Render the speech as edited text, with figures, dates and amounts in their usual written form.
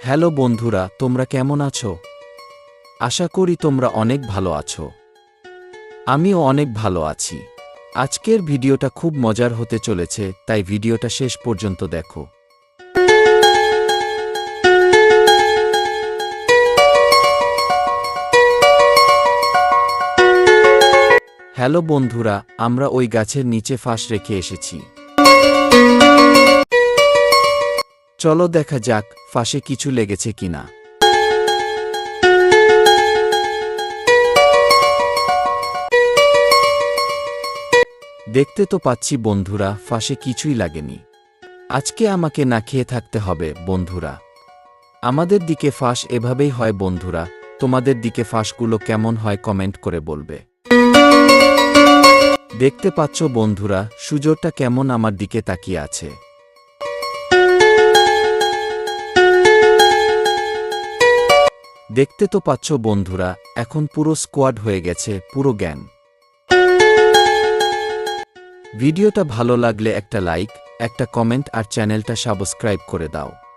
Hello বন্ধুরা, তোমরা কেমন আছো? আশা করি তোমরা অনেক ভালো আছো। আমিও অনেক ভালো আছি। আজকের ভিডিওটা খুব মজার হতে চলেছে, তাই ভিডিওটা শেষ পর্যন্ত দেখো। হ্যালো বন্ধুরা, আমরা ওই গাছের নিচে ফাঁস রেখে এসেছি। চলো দেখা যাক ফাঁসে কিছু লেগেছে কিনা। দেখতে তো পাচ্ছি বন্ধুরা, ফাঁসে কিছুই লাগেনি। আজকে আমাকে না খেয়ে থাকতে হবে বন্ধুরা। আমাদের দিকে ফাঁস এভাবেই হয় বন্ধুরা। তোমাদের দিকে ফাঁসগুলো কেমন হয় কমেন্ট করে বলবে। দেখতে পাচ্ছ বন্ধুরা, সূর্যটা কেমন আমার দিকে তাকিয়ে আছে। দেখতে তো পাচ্ছ বন্ধুরা, এখন পুরো স্কোয়াড হয়ে গেছে, পুরো গ্যাং। ভিডিওটা ভালো লাগলে একটা লাইক, একটা কমেন্ট আর চ্যানেলটা সাবস্ক্রাইব করে দাও।